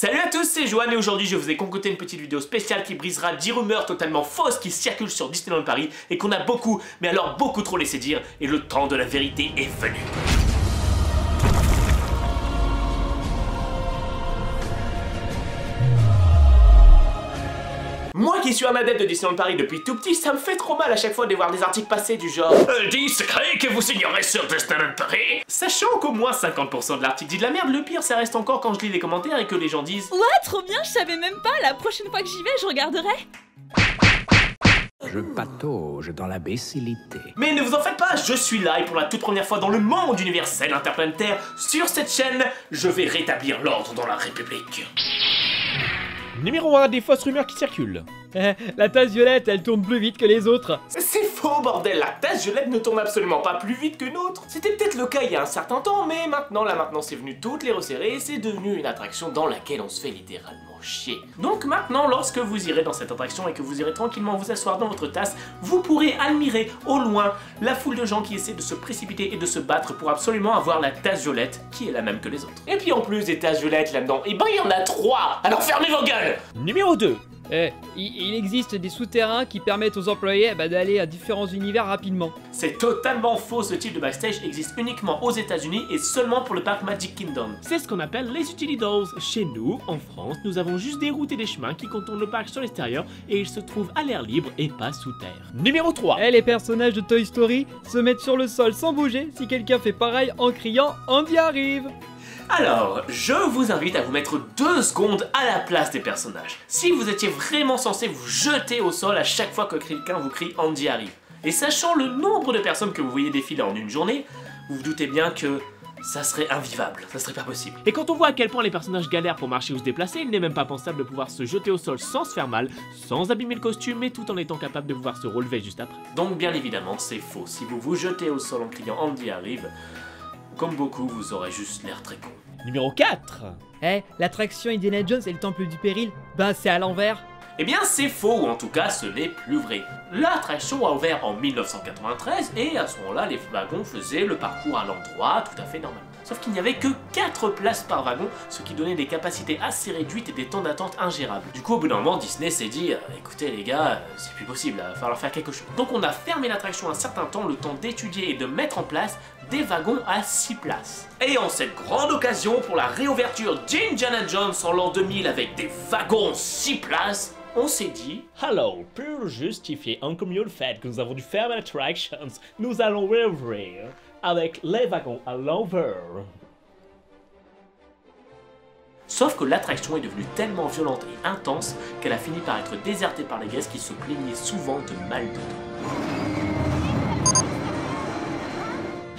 Salut à tous, c'est Johan et aujourd'hui je vous ai concocté une petite vidéo spéciale qui brisera 10 rumeurs totalement fausses qui circulent sur Disneyland Paris et qu'on a beaucoup, mais alors beaucoup trop laissé dire et le temps de la vérité est venu. Moi qui suis un adepte de Disneyland Paris depuis tout petit, ça me fait trop mal à chaque fois de voir des articles passer du genre 10 secrets que vous ignorez sur Disneyland Paris. Sachant qu'au moins 50% de l'article dit de la merde, le pire ça reste encore quand je lis les commentaires et que les gens disent ouais, trop bien, je savais même pas, la prochaine fois que j'y vais, je regarderai. Je patauge dans l'imbécilité. Mais ne vous en faites pas, je suis là et pour la toute première fois dans le monde universel interplanétaire, sur cette chaîne, je vais rétablir l'ordre dans la République. Numéro 1, des fausses rumeurs qui circulent. La tasse violette, elle tourne plus vite que les autres. C'est faux bordel, la tasse violette ne tourne absolument pas plus vite qu'une autre. C'était peut-être le cas il y a un certain temps, mais maintenant la maintenance est venue toutes les resserrer et c'est devenu une attraction dans laquelle on se fait littéralement chier. Donc maintenant, lorsque vous irez dans cette attraction et que vous irez tranquillement vous asseoir dans votre tasse, vous pourrez admirer au loin la foule de gens qui essaient de se précipiter et de se battre pour absolument avoir la tasse violette qui est la même que les autres. Et puis en plus des tasses violettes là-dedans, et ben il y en a 3. Alors fermez vos gueules. Numéro 2. Il existe des souterrains qui permettent aux employés d'aller à différents univers rapidement. C'est totalement faux, ce type de backstage existe uniquement aux États-Unis et seulement pour le parc Magic Kingdom. C'est ce qu'on appelle les utilities. Chez nous, en France, nous avons juste des routes et des chemins qui contournent le parc sur l'extérieur et ils se trouvent à l'air libre et pas sous terre. Numéro 3. Les personnages de Toy Story se mettent sur le sol sans bouger si quelqu'un fait pareil en criant « Andy arrive !» Alors, je vous invite à vous mettre 2 secondes à la place des personnages. Si vous étiez vraiment censé vous jeter au sol à chaque fois que quelqu'un vous crie « Andy arrive ». Et sachant le nombre de personnes que vous voyez défiler en une journée, vous vous doutez bien que ça serait invivable, ça serait pas possible. Et quand on voit à quel point les personnages galèrent pour marcher ou se déplacer, il n'est même pas pensable de pouvoir se jeter au sol sans se faire mal, sans abîmer le costume, mais tout en étant capable de pouvoir se relever juste après. Donc bien évidemment, c'est faux. Si vous vous jetez au sol en criant « Andy arrive », comme beaucoup, vous aurez juste l'air très con. Numéro 4. L'attraction Indiana Jones et le temple du péril, c'est à l'envers. Eh bien c'est faux, ou en tout cas ce n'est plus vrai. L'attraction a ouvert en 1993 et à ce moment-là les wagons faisaient le parcours à l'endroit tout à fait normal. Sauf qu'il n'y avait que 4 places par wagon, ce qui donnait des capacités assez réduites et des temps d'attente ingérables. Du coup au bout d'un moment Disney s'est dit écoutez les gars, c'est plus possible, il va falloir faire quelque chose. Donc on a fermé l'attraction un certain temps, le temps d'étudier et de mettre en place des wagons à 6 places. Et en cette grande occasion pour la réouverture d'Indiana Jones en l'an 2000 avec des wagons 6 places, on s'est dit alors, pour justifier encore mieux le fait que nous avons dû fermer l'attraction, nous allons réouvrir avec les wagons à l'envers. Sauf que l'attraction est devenue tellement violente et intense qu'elle a fini par être désertée par les guests qui se plaignaient souvent de mal de dos.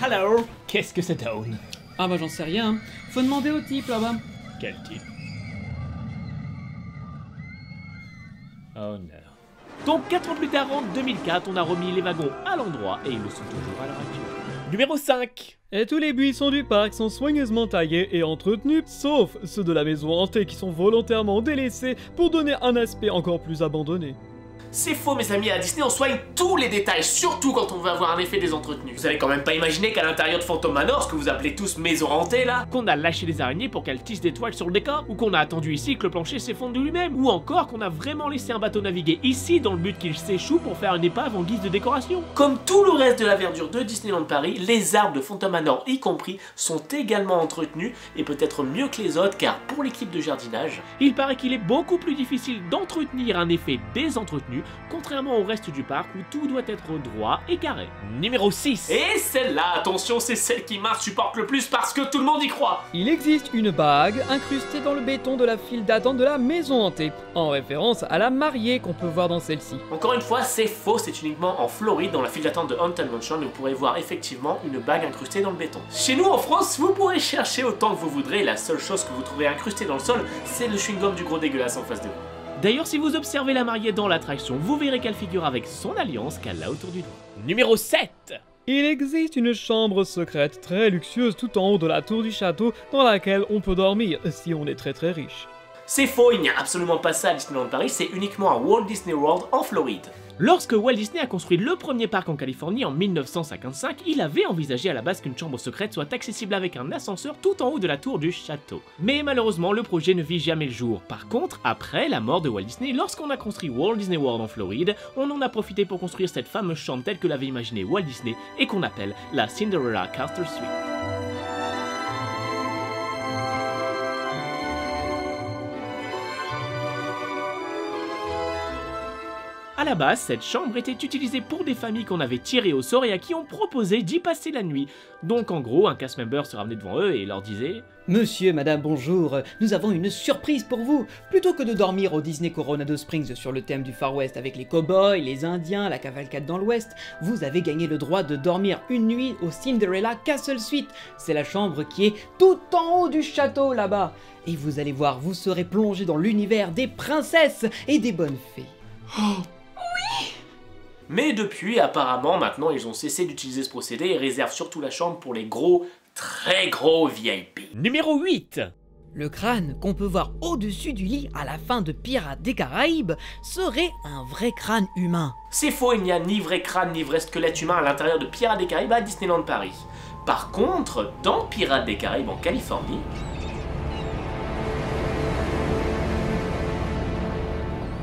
Alors, qu'est-ce que ça donne? J'en sais rien. Faut demander au type là-bas. Quel type? Oh non. Donc 4 ans plus tard, en 2004, on a remis les wagons à l'endroit et ils le sont toujours à l'heure actuelle. Numéro 5. Tous les buissons du parc sont soigneusement taillés et entretenus, sauf ceux de la maison hantée qui sont volontairement délaissés pour donner un aspect encore plus abandonné. C'est faux mes amis, à Disney on soigne tous les détails, surtout quand on veut avoir un effet désentretenu. Vous allez quand même pas imaginer qu'à l'intérieur de Phantom Manor, ce que vous appelez tous maison hantée là, qu'on a lâché les araignées pour qu'elles tissent des toiles sur le décor, ou qu'on a attendu ici que le plancher s'effondre de lui-même, ou encore qu'on a vraiment laissé un bateau naviguer ici dans le but qu'il s'échoue pour faire une épave en guise de décoration. Comme tout le reste de la verdure de Disneyland Paris, les arbres de Phantom Manor y compris sont également entretenus et peut-être mieux que les autres car pour l'équipe de jardinage, il paraît qu'il est beaucoup plus difficile d'entretenir un effet désentretenu, contrairement au reste du parc où tout doit être droit et carré. Numéro 6. Et celle-là, attention, c'est celle qui Marc supporte le plus parce que tout le monde y croit. Il existe une bague incrustée dans le béton de la file d'attente de la maison hantée, en référence à la mariée qu'on peut voir dans celle-ci. Encore une fois, c'est faux, c'est uniquement en Floride, dans la file d'attente de Haunted Mansion, où vous pourrez voir effectivement une bague incrustée dans le béton. Chez nous, en France, vous pourrez chercher autant que vous voudrez, la seule chose que vous trouverez incrustée dans le sol, c'est le chewing-gum du gros dégueulasse en face de vous. D'ailleurs, si vous observez la mariée dans l'attraction, vous verrez qu'elle figure avec son alliance qu'elle a autour du doigt. Numéro 7. Il existe une chambre secrète très luxueuse tout en haut de la tour du château dans laquelle on peut dormir si on est très riche. C'est faux, il n'y a absolument pas ça à Disneyland Paris, c'est uniquement à Walt Disney World en Floride. Lorsque Walt Disney a construit le premier parc en Californie en 1955, il avait envisagé à la base qu'une chambre secrète soit accessible avec un ascenseur tout en haut de la tour du château. Mais malheureusement, le projet ne vit jamais le jour. Par contre, après la mort de Walt Disney, lorsqu'on a construit Walt Disney World en Floride, on en a profité pour construire cette fameuse chambre telle que l'avait imaginée Walt Disney et qu'on appelle la Cinderella Castle Suite. A la base, cette chambre était utilisée pour des familles qu'on avait tirées au sort et à qui on proposait d'y passer la nuit. Donc en gros, un cast member se ramenait devant eux et leur disait « Monsieur, madame, bonjour, nous avons une surprise pour vous. Plutôt que de dormir au Disney Coronado Springs sur le thème du Far West avec les cow-boys, les Indiens, la cavalcade dans l'Ouest, vous avez gagné le droit de dormir une nuit au Cinderella Castle Suite. C'est la chambre qui est tout en haut du château là-bas. Et vous allez voir, vous serez plongé dans l'univers des princesses et des bonnes fées. Oh. » Mais depuis, apparemment, maintenant, ils ont cessé d'utiliser ce procédé et réservent surtout la chambre pour les gros, très gros VIP. Numéro 8. Le crâne qu'on peut voir au-dessus du lit à la fin de Pirates des Caraïbes serait un vrai crâne humain. C'est faux, il n'y a ni vrai crâne ni vrai squelette humain à l'intérieur de Pirates des Caraïbes à Disneyland Paris. Par contre, dans Pirates des Caraïbes en Californie,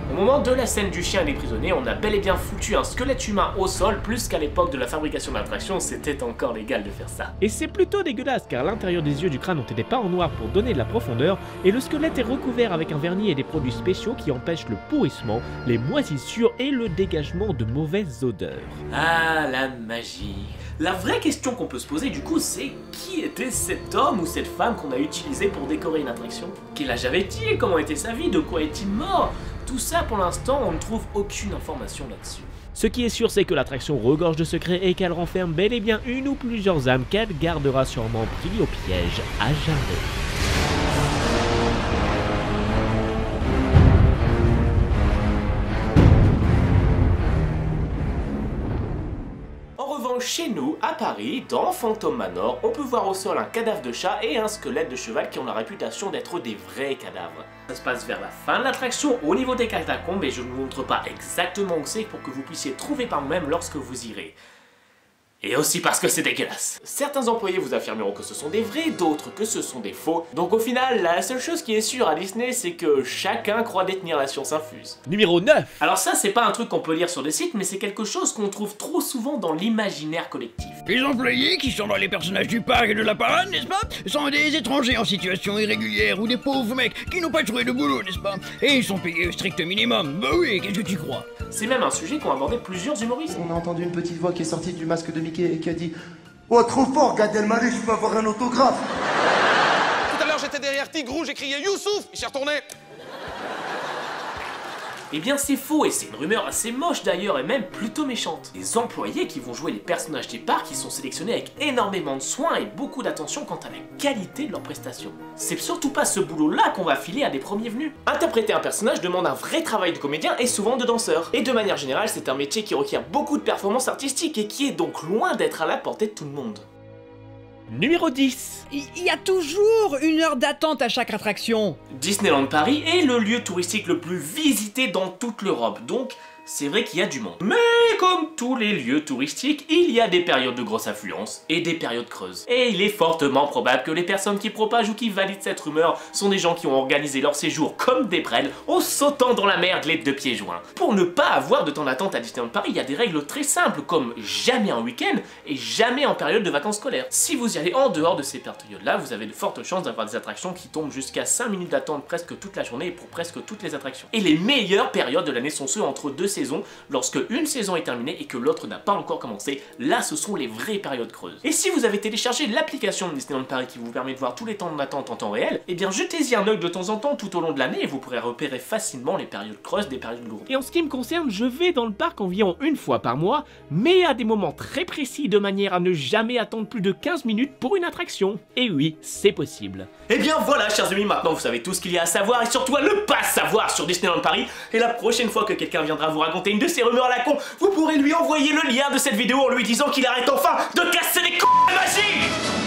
au moment de la scène du chien et des prisonniers, on a bel et bien foutu un squelette humain au sol, plus qu'à l'époque de la fabrication de l'attraction, c'était encore légal de faire ça. Et c'est plutôt dégueulasse car l'intérieur des yeux du crâne ont été peints en noir pour donner de la profondeur et le squelette est recouvert avec un vernis et des produits spéciaux qui empêchent le pourrissement, les moisissures et le dégagement de mauvaises odeurs. Ah, la magie. La vraie question qu'on peut se poser du coup, c'est qui était cet homme ou cette femme qu'on a utilisé pour décorer une attraction? Quel âge avait-il? Comment était sa vie? De quoi est-il mort? Tout ça, pour l'instant, on ne trouve aucune information là-dessus. Ce qui est sûr, c'est que l'attraction regorge de secrets et qu'elle renferme bel et bien une ou plusieurs âmes qu'elle gardera sûrement pris au piège à jamais. Chez nous, à Paris, dans Phantom Manor, on peut voir au sol un cadavre de chat et un squelette de cheval qui ont la réputation d'être des vrais cadavres. Ça se passe vers la fin de l'attraction, au niveau des catacombes, et je ne vous montre pas exactement où c'est pour que vous puissiez trouver par vous-même lorsque vous irez. Et aussi parce que c'est dégueulasse. Certains employés vous affirmeront que ce sont des vrais, d'autres que ce sont des faux. Donc au final, la seule chose qui est sûre à Disney, c'est que chacun croit détenir la science infuse. Numéro 9. Alors ça, c'est pas un truc qu'on peut lire sur des sites, mais c'est quelque chose qu'on trouve trop souvent dans l'imaginaire collectif. Les employés qui sont dans les personnages du parc et de la parade, n'est-ce pas, sont des étrangers en situation irrégulière ou des pauvres mecs qui n'ont pas trouvé de boulot, n'est-ce pas? Et ils sont payés au strict minimum. Bah oui, qu'est-ce que tu crois? C'est même un sujet qu'ont abordé plusieurs humoristes. On a entendu une petite voix qui est sortie du masque de Mickey et qui a dit « Oh, trop fort, Gad Elmaleh, je peux avoir un autographe !» Tout à l'heure, j'étais derrière Tigrou, j'ai crié « Youssouf !» Il s'est retourné. Eh bien c'est faux et c'est une rumeur assez moche d'ailleurs et même plutôt méchante. Les employés qui vont jouer les personnages des parcs, ils sont sélectionnés avec énormément de soin et beaucoup d'attention quant à la qualité de leurs prestations. C'est surtout pas ce boulot là qu'on va filer à des premiers venus. Interpréter un personnage demande un vrai travail de comédien et souvent de danseur. Et de manière générale c'est un métier qui requiert beaucoup de performance artistique et qui est donc loin d'être à la portée de tout le monde. Numéro 10. Il y a toujours une heure d'attente à chaque attraction. Disneyland Paris est le lieu touristique le plus visité dans toute l'Europe, donc c'est vrai qu'il y a du monde. Mais comme tous les lieux touristiques, il y a des périodes de grosse affluence et des périodes creuses. Et il est fortement probable que les personnes qui propagent ou qui valident cette rumeur sont des gens qui ont organisé leur séjour comme des prêles en sautant dans la merde les deux pieds joints. Pour ne pas avoir de temps d'attente à Disneyland Paris, il y a des règles très simples comme jamais en week-end et jamais en période de vacances scolaires. Si vous y allez en dehors de ces périodes-là, vous avez de fortes chances d'avoir des attractions qui tombent jusqu'à 5 minutes d'attente presque toute la journée et pour presque toutes les attractions. Et les meilleures périodes de l'année sont ceux entre deux saisons, lorsque une saison est terminée et que l'autre n'a pas encore commencé. Là, ce sont les vraies périodes creuses. Et si vous avez téléchargé l'application de Disneyland Paris qui vous permet de voir tous les temps d'attente en temps réel, eh bien jetez-y un œil de temps en temps tout au long de l'année et vous pourrez repérer facilement les périodes creuses des périodes lourdes. Et en ce qui me concerne, je vais dans le parc environ une fois par mois, mais à des moments très précis de manière à ne jamais attendre plus de 15 minutes pour une attraction. Et oui, c'est possible. Et bien voilà, chers amis, maintenant vous savez tout ce qu'il y a à savoir et surtout à ne pas savoir sur Disneyland Paris. Et la prochaine fois que quelqu'un viendra vous raconter une de ces rumeurs à la con, vous pourrez lui envoyer le lien de cette vidéo en lui disant qu'il arrête enfin de casser les couilles de magie.